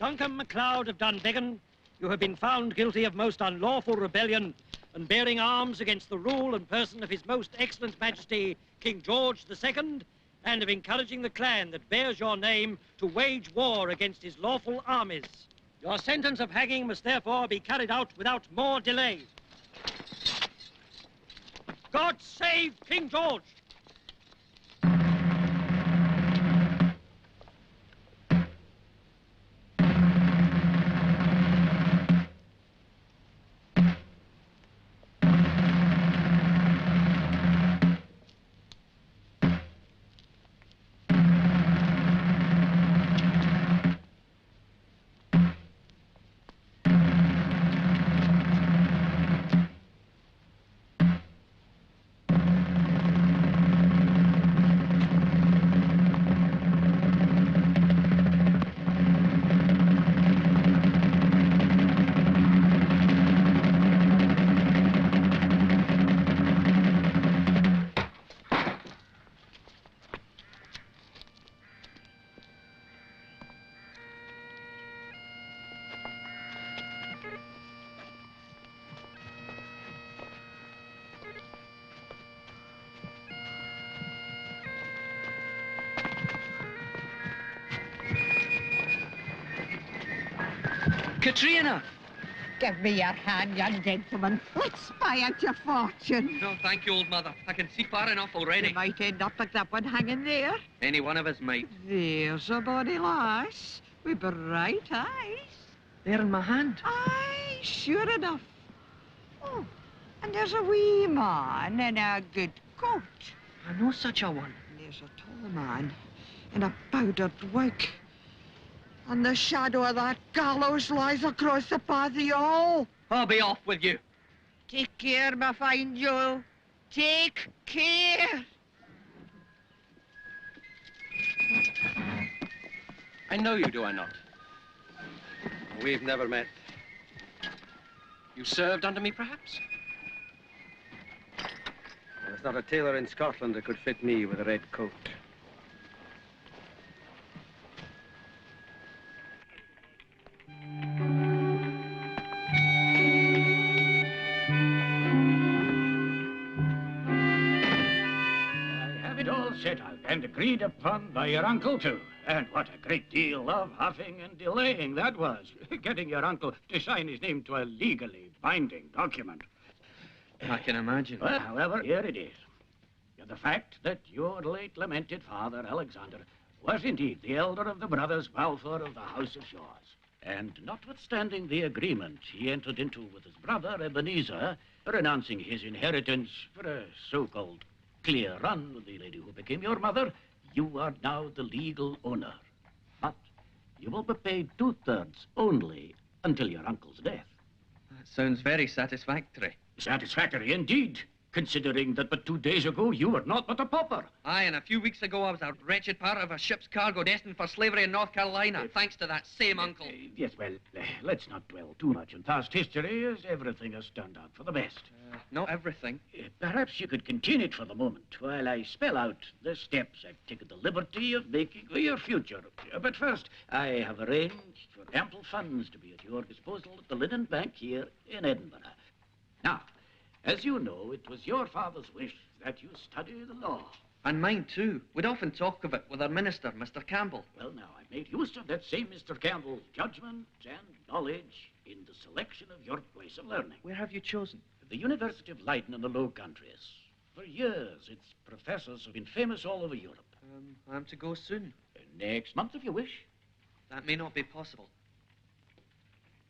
Duncan MacLeod of Dunvegan, you have been found guilty of most unlawful rebellion and bearing arms against the rule and person of His Most Excellent Majesty, King George II, and of encouraging the clan that bears your name to wage war against his lawful armies. Your sentence of hanging must therefore be carried out without more delay. God save King George! Katrina! Give me your hand, young gentleman. Let's spy out your fortune. No, thank you, old mother. I can see far enough already. You might end up like that one hanging there. Any one of us might. There's a bonny lass with bright eyes. They're in my hand. Aye, sure enough. Oh, and there's a wee man in a good coat. I know such a one. And there's a tall man in a powdered wig. And the shadow of that gallows lies across the path of you all. I'll be off with you. Take care, my fine Joe. Take care. I know you, do I not? We've never met. You served under me, perhaps? There's not a tailor in Scotland that could fit me with a red coat. Set out and agreed upon by your uncle, too. And what a great deal of huffing and delaying that was, getting your uncle to sign his name to a legally binding document. I can imagine. Well, however, here it is. The fact that your late lamented father, Alexander, was indeed the elder of the brothers Balfour of the House of Shaws. And notwithstanding the agreement he entered into with his brother, Ebenezer, renouncing his inheritance for a so-called clear run with the lady who became your mother, you are now the legal owner. But you will be paid 2/3 only until your uncle's death. That sounds very satisfactory. Satisfactory indeed, considering that but 2 days ago you were not but a pauper. Aye, and a few weeks ago I was a wretched part of a ship's cargo destined for slavery in North Carolina, thanks to that same uncle. Yes, well, let's not dwell too much on past history, as everything has turned out for the best. Not everything. Perhaps you could continue it for the moment while I spell out the steps I've taken the liberty of making for your future. But first, I have arranged for ample funds to be at your disposal at the Linen Bank here in Edinburgh. Now, as you know, it was your father's wish that you study the law. And mine, too. We'd often talk of it with our minister, Mr. Campbell. Well, now, I made use of that same Mr. Campbell's judgment and knowledge in the selection of your place of learning. Where have you chosen? The University of Leiden in the Low Countries. For years, its professors have been famous all over Europe. I'm to go soon. Next month, if you wish. That may not be possible.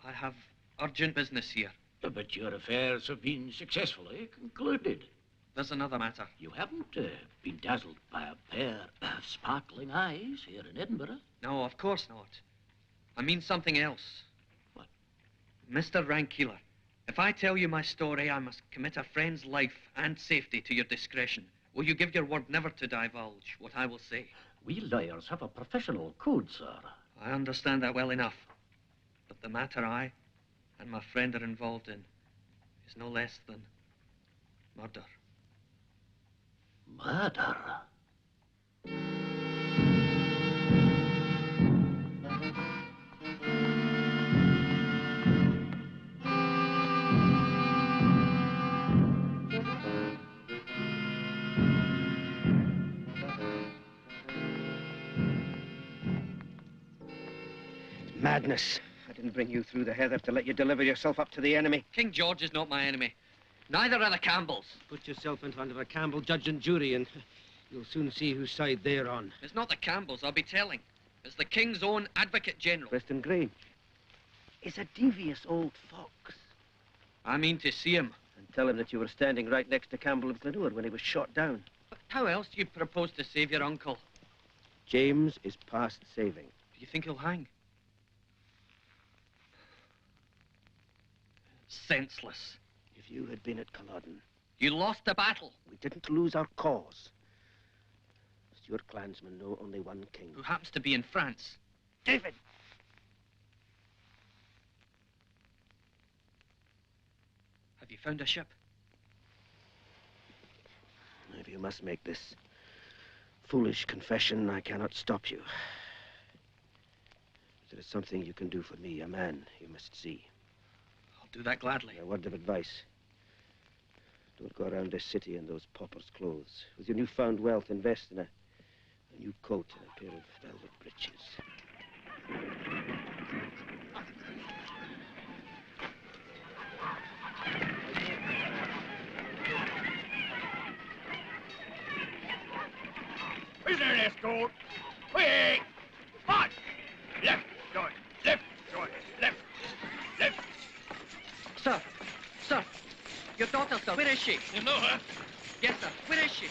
I have urgent business here. But your affairs have been successfully concluded. There's another matter. You haven't been dazzled by a pair of sparkling eyes here in Edinburgh? No, of course not. I mean something else. What? Mr. Rankeeler, if I tell you my story, I must commit a friend's life and safety to your discretion. Will you give your word never to divulge what I will say? We lawyers have a professional code, sir. I understand that well enough. But the matter I and my friend are involved in is no less than murder. Murder? Madness. I didn't bring you through the heather to let you deliver yourself up to the enemy. King George is not my enemy. Neither are the Campbells. Put yourself in front of a Campbell judge and jury, and you'll soon see whose side they're on. It's not the Campbells, I'll be telling. It's the King's own Advocate General. Preston Grange is a devious old fox. I mean to see him. And tell him that you were standing right next to Campbell of Glenure when he was shot down. But how else do you propose to save your uncle? James is past saving. Do you think he'll hang? Senseless. If you had been at Culloden, You lost the battle. we didn't lose our cause. Stuart clansmen know only one king. Who happens to be in France? David! Have you found a ship? If you must make this foolish confession, I cannot stop you. But there is something you can do for me, a man you must see. I'll do that gladly. A word of advice. Don't go around this city in those pauper's clothes. With your newfound wealth, invest in a new coat and a pair of velvet breeches. Prisoner escort. Quick! March! Left, short, left, short, left, left. Sir! Sir! Your daughter, sir. Where is she? You know her? Yes, sir. Where is she?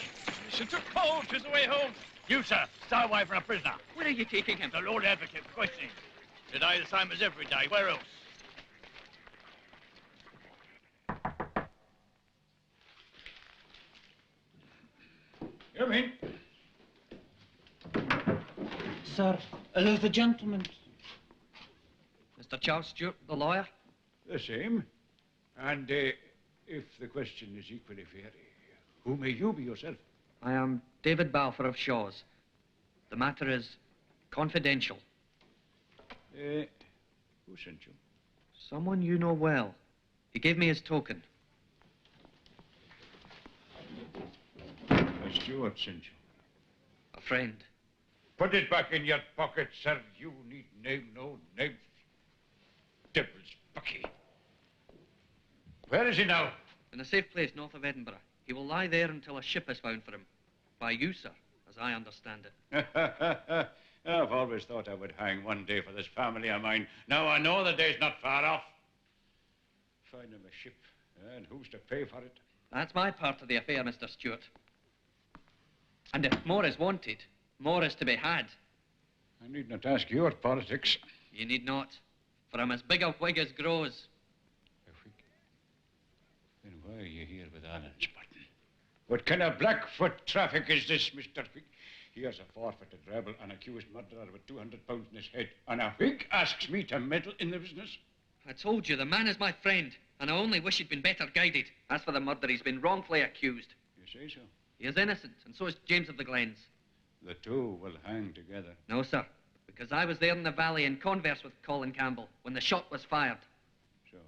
She took cold. She's away home. You, sir, stay away from a prisoner. Where are you taking him? The Lord Advocate questioning. Today the same as every day. Where else? Come in. Sir, allow the gentleman. Mr. Charles Stewart, the lawyer? The same. And if the question is equally fair, who may you be yourself? I am David Balfour of Shaw's. The matter is confidential. Who sent you? Someone you know well. He gave me his token. A steward sent you. A friend. Put it back in your pocket, sir. You need name no names. Devil's bucky. Where is he now? In a safe place north of Edinburgh. He will lie there until a ship is found for him. By you, sir, as I understand it. I've always thought I would hang one day for this family of mine. Now I know the day's not far off. Find him a ship, and who's to pay for it? That's my part of the affair, Mr. Stewart. And if more is wanted, more is to be had. I need not ask your politics. You need not, for I'm as big a Whig as grows. A Whig? Then why are you here with Allen's button? What kind of Blackfoot traffic is this, Mr. Whig? Here's a forfeited rebel, an accused murderer with 200 pounds in his head, and a Whig asks me to meddle in the business? I told you, the man is my friend, and I only wish he'd been better guided. As for the murder, he's been wrongfully accused. You say so? He is innocent, and so is James of the Glens. The two will hang together. No, sir, because I was there in the valley in converse with Colin Campbell when the shot was fired. So,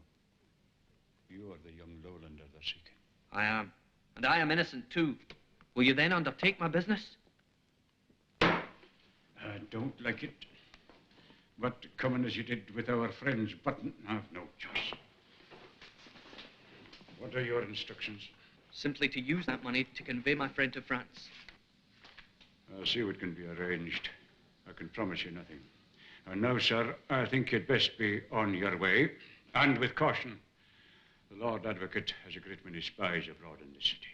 you are the young Lowlander they're seeking. I am. And I am innocent, too. Will you then undertake my business? I don't like it. But coming as you did with our friends Button, I've no choice. What are your instructions? Simply to use that money to convey my friend to France. I'll see what can be arranged. I can promise you nothing. And now, sir, I think you'd best be on your way, and with caution. The Lord Advocate has a great many spies abroad in the city.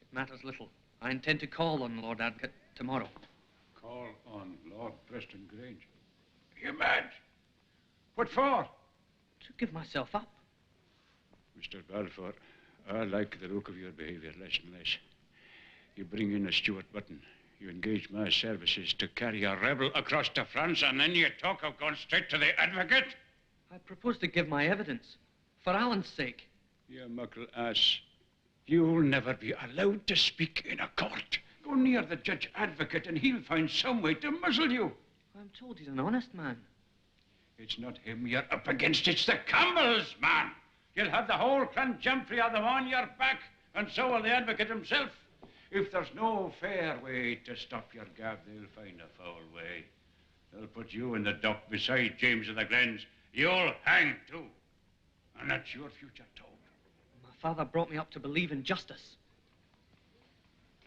It matters little. I intend to call on the Lord Advocate tomorrow. Call on Lord Preston Grange? Are you mad? What for? To give myself up. Mr. Balfour, I like the look of your behavior less and less. You bring in a Stuart Button. You engage my services to carry a rebel across to France, and then you talk of going straight to the Advocate? I propose to give my evidence. For Alan's sake. You muckle ass. You'll never be allowed to speak in a court. Go near the Judge Advocate and he'll find some way to muzzle you. I'm told he's an honest man. It's not him you're up against, it's the Campbells, man. You'll have the whole Clanjamfrey of them on your back, and so will the Advocate himself. If there's no fair way to stop your gab, they'll find a foul way. They'll put you in the dock beside James of the Glens. You'll hang too. And that's your future, Toad. My father brought me up to believe in justice.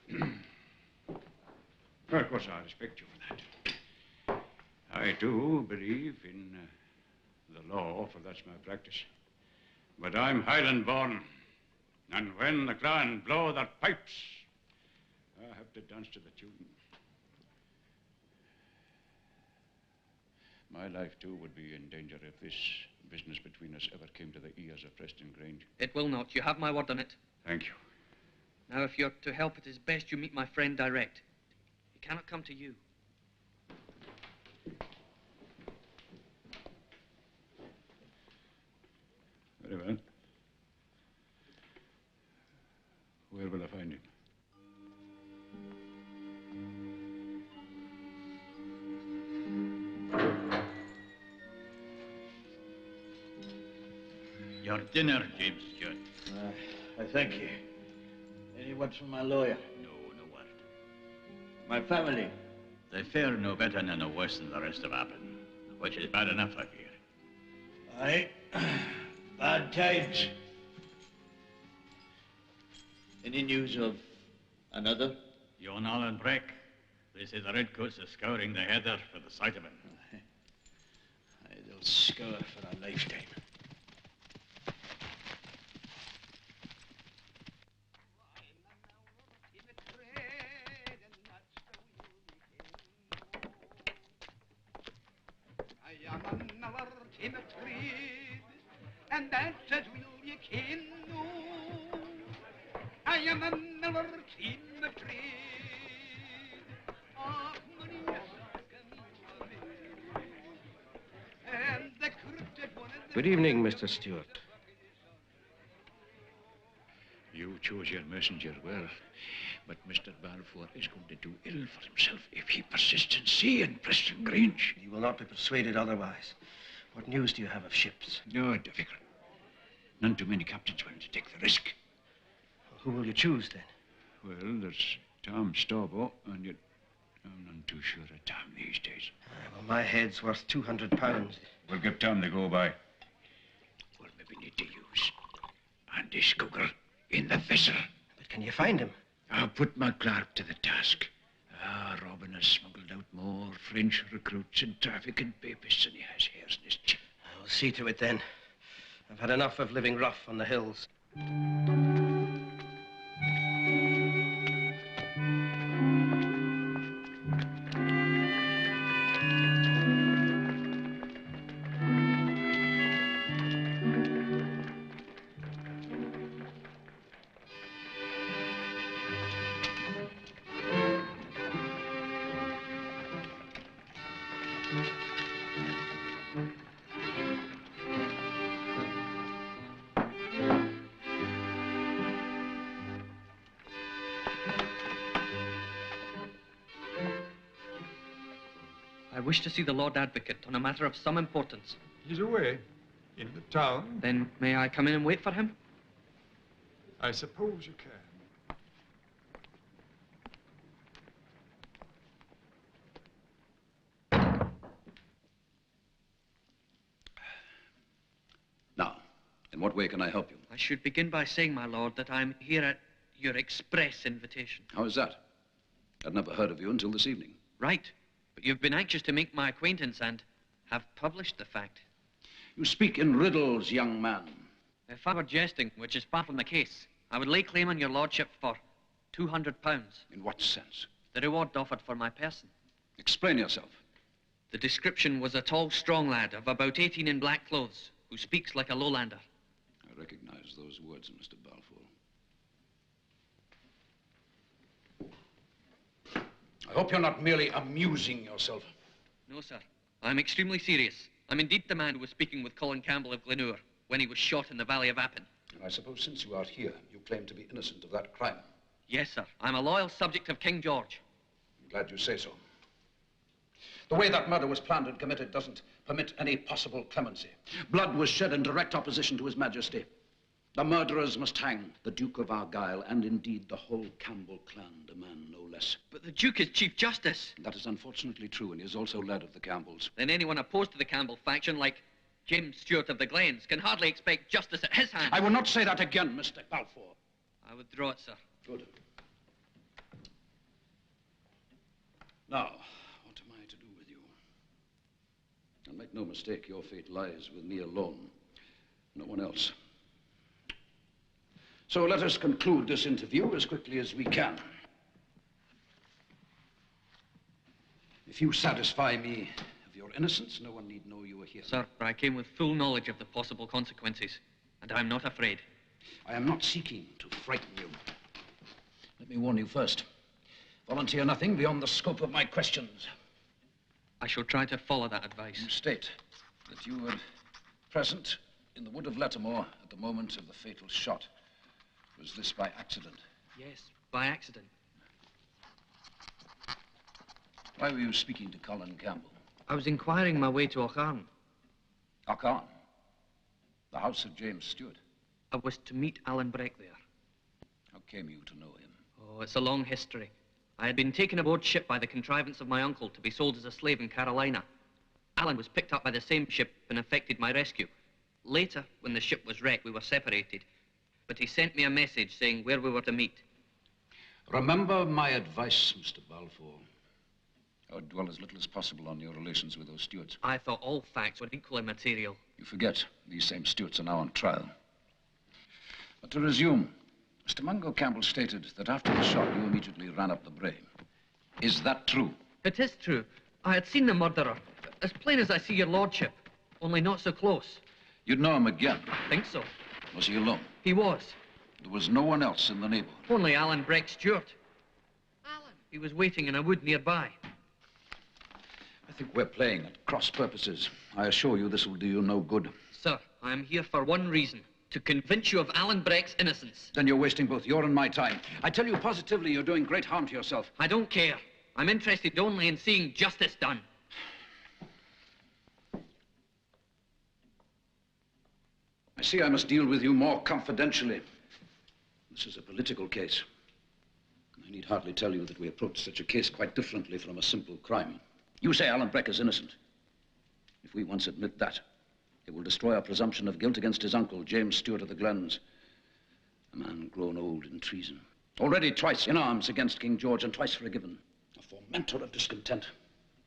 Well, of course, I respect you for that. I do believe in the law, for that's my practice. But I'm Highland born, and when the clan blow their pipes, I have to dance to the tune. My life, too, would be in danger if this business between us ever came to the ears of Preston Grange. It will not. You have my word on it. Thank you. Now, if you're to help, it is best you meet my friend direct. He cannot come to you. Very well. Where will I find him? Your dinner, James Judd. I thank you. Any word from my lawyer? No, no word. My family? They fare no better and no worse than the rest of Appin, which is bad enough, I fear. Aye. Bad times. Any news of another? Yon Alan Breck. They say the redcoats are scouring the heather for the sight of him. Aye, they'll scour for a lifetime. And that's as will ye ken no. I am a miller in the trade. Of money and the crooked one of the... Good evening, Mr. Stewart. You chose your messenger well, but Mr. Balfour is going to do ill for himself if he persists in seeing Preston Grange. You will not be persuaded otherwise. What news do you have of ships? No, difficult. None too many captains willing to take the risk. Who will you choose, then? Well, there's Tom Staubo, and yet I'm none too sure of Tom these days. Well, my head's worth £200. We'll give Tom the go-by. We'll maybe need to use Andy Scougal in the vessel. But can you find him? I'll put my clerk to the task. Robin has smuggled out more French recruits and trafficking papists than he has hairs in his chin. I'll see to it, then. I've had enough of living rough on the hills. I wish to see the Lord Advocate on a matter of some importance. He's away, in the town. Then may I come in and wait for him? I suppose you can. In what way can I help you? I should begin by saying, my lord, that I'm here at your express invitation. How is that? I'd never heard of you until this evening. Right. But you've been anxious to make my acquaintance and have published the fact. You speak in riddles, young man. If I were jesting, which is far from the case, I would lay claim on your lordship for £200. In what sense? The reward offered for my person. Explain yourself. The description was a tall, strong lad of about 18 in black clothes, who speaks like a lowlander. I recognize those words, Mr. Balfour. I hope you're not merely amusing yourself. No, sir. I'm extremely serious. I'm indeed the man who was speaking with Colin Campbell of Glenure when he was shot in the Valley of Appin. And I suppose since you are here, you claim to be innocent of that crime. Yes, sir. I'm a loyal subject of King George. I'm glad you say so. The way that murder was planned and committed doesn't permit any possible clemency. Blood was shed in direct opposition to His Majesty. The murderers must hang the Duke of Argyll and indeed the whole Campbell clan demand no less. But the Duke is Chief Justice. That is unfortunately true, and he is also led of the Campbells. Then anyone opposed to the Campbell faction, like James Stewart of the Glens, can hardly expect justice at his hands. I will not say that again, Mr. Balfour. I withdraw it, sir. Good. Now, what am I to do with you? And make no mistake, your fate lies with me alone. No one else. So let us conclude this interview as quickly as we can. If you satisfy me of your innocence, no one need know you are here. Sir, I came with full knowledge of the possible consequences, and I'm not afraid. I am not seeking to frighten you. Let me warn you first. Volunteer nothing beyond the scope of my questions. I shall try to follow that advice. You state that you were present in the wood of Lettermore at the moment of the fatal shot. Was this by accident? Yes, by accident. Why were you speaking to Colin Campbell? I was inquiring my way to Aucharn. Aucharn? The house of James Stewart? I was to meet Alan Breck there. How came you to know him? Oh, it's a long history. I had been taken aboard ship by the contrivance of my uncle to be sold as a slave in Carolina. Alan was picked up by the same ship and effected my rescue. Later, when the ship was wrecked, we were separated. But he sent me a message saying where we were to meet. Remember my advice, Mr. Balfour. I would dwell as little as possible on your relations with those Stewarts. I thought all facts were equally material. You forget, these same Stewarts are now on trial. But to resume, Mr. Mungo Campbell stated that after the shot, you immediately ran up the brae. Is that true? It is true. I had seen the murderer, as plain as I see your lordship, only not so close. You'd know him again? I think so. Was he alone? He was. There was no one else in the neighborhood? Only Alan Breck Stewart. Alan? He was waiting in a wood nearby. I think we're playing at cross purposes. I assure you this will do you no good. Sir, I am here for one reason. To convince you of Alan Breck's innocence. Then you're wasting both your and my time. I tell you positively you're doing great harm to yourself. I don't care. I'm interested only in seeing justice done. I see I must deal with you more confidentially. This is a political case. I need hardly tell you that we approach such a case quite differently from a simple crime. You say Alan Breck is innocent. If we once admit that, it will destroy our presumption of guilt against his uncle, James Stewart of the Glens, a man grown old in treason. Already twice in arms against King George and twice forgiven. A fomenter of discontent.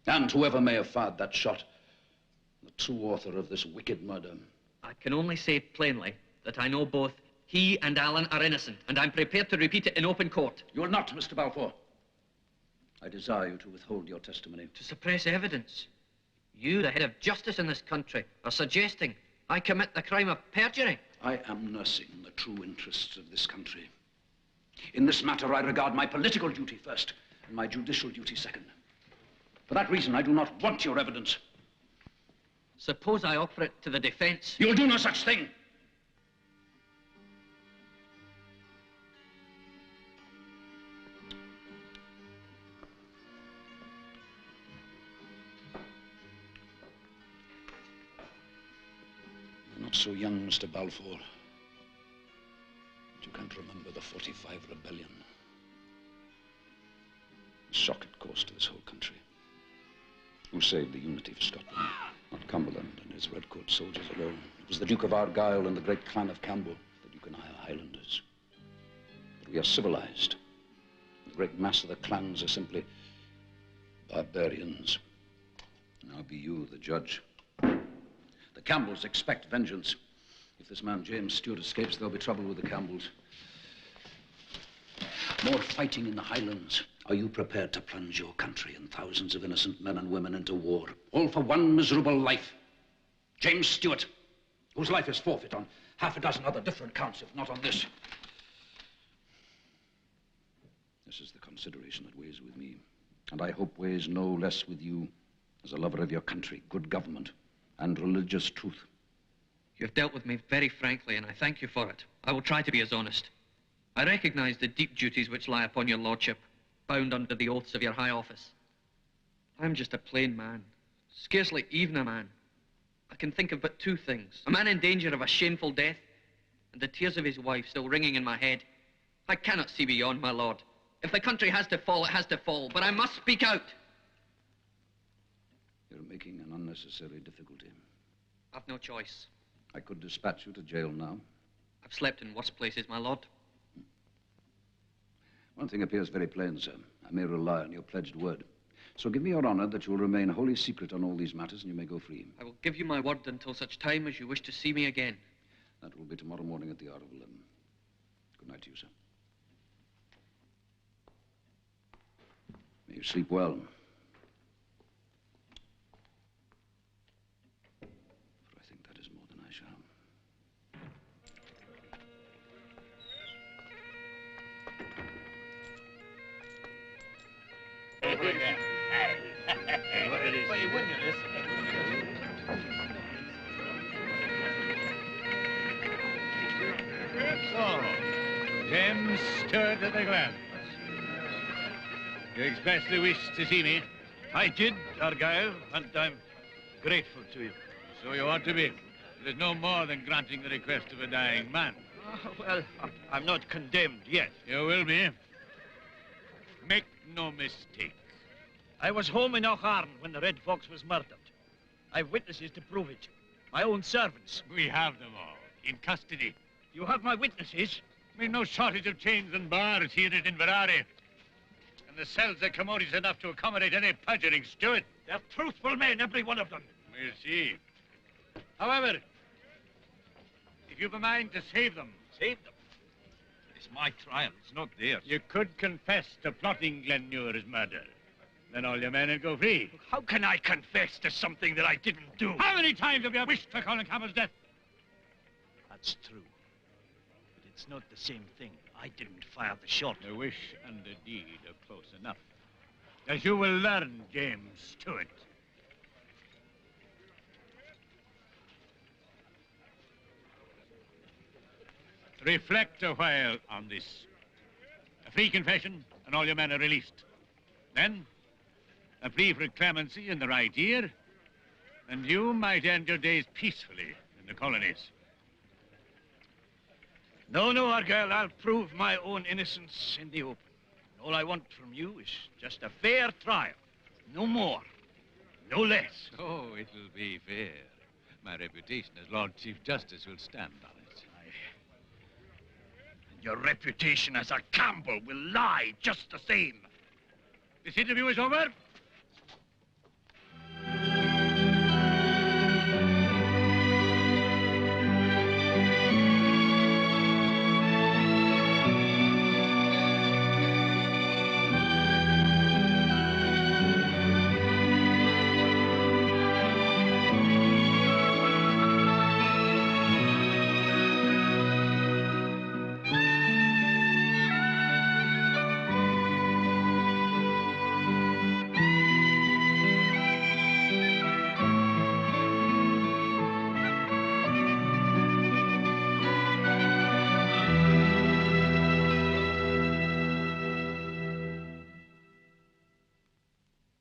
And whoever may have fired that shot, the true author of this wicked murder. I can only say plainly that I know both he and Alan are innocent, and I'm prepared to repeat it in open court. You will not, Mr. Balfour. I desire you to withhold your testimony. To suppress evidence? You, the head of justice in this country, are suggesting I commit the crime of perjury? I am nursing the true interests of this country. In this matter, I regard my political duty first and my judicial duty second. For that reason, I do not want your evidence. Suppose I offer it to the defense? You'll do no such thing. You're not so young, Mr. Balfour. But you can't remember the '45 rebellion. The shock it caused to this whole country. Who saved the unity of Scotland? Not Cumberland and his redcoat soldiers alone. It was the Duke of Argyll and the great clan of Campbell, the Duke and I are Highlanders. But we are civilized. The great mass of the clans are simply barbarians. Now be you the judge. The Campbells expect vengeance. If this man James Stewart escapes, there'll be trouble with the Campbells. More fighting in the Highlands. Are you prepared to plunge your country and thousands of innocent men and women into war, all for one miserable life? James Stewart, whose life is forfeit on half a dozen other different counts, if not on this. This is the consideration that weighs with me, and I hope weighs no less with you as a lover of your country, good government, and religious truth. You have dealt with me very frankly, and I thank you for it. I will try to be as honest. I recognize the deep duties which lie upon your lordship, bound under the oaths of your high office. I'm just a plain man, scarcely even a man. I can think of but two things: a man in danger of a shameful death, and the tears of his wife still ringing in my head. I cannot see beyond, my lord. If the country has to fall, it has to fall, but I must speak out. You're making an unnecessary difficulty. I've no choice. I could dispatch you to jail now. I've slept in worse places, my lord. One thing appears very plain, sir. I may rely on your pledged word. So give me your honor that you'll remain wholly secret on all these matters and you may go free. I will give you my word until such time as you wish to see me again. That will be tomorrow morning at the hour of 11. Good night to you, sir. May you sleep well. For I think that is more than I shall. So, James Stewart at the glance. You expressly wished to see me. I did, Argyll, and I'm grateful to you. So you ought to be. It is no more than granting the request of a dying man. Well, I'm not condemned yet. You will be. Make no mistake. I was home in Aucharn when the Red Fox was murdered. I've witnesses to prove it. My own servants. We have them all in custody. You have my witnesses? We've no shortage of chains and bars here at Inverary. And the cells are commodious enough to accommodate any perjuring Stewart. They're truthful men, every one of them. We'll see. However, if you've a mind to save them... Save them? It's my trial, it's not theirs. You could confess to plotting Glenmuir's murder. Then all your men will go free. How can I confess to something that I didn't do? How many times have you wished for Colin Campbell's death? That's true. But it's not the same thing. I didn't fire the shot. The wish and the deed are close enough. As you will learn, James Stewart. Reflect a while on this. A free confession, and all your men are released. Then, a plea for clemency in the right ear, and you might end your days peacefully in the colonies. No, Argyll, I'll prove my own innocence in the open. All I want from you is just a fair trial. No more, no less. Oh, it'll be fair. My reputation as Lord Chief Justice will stand on it. And your reputation as a Campbell will lie just the same. This interview is over.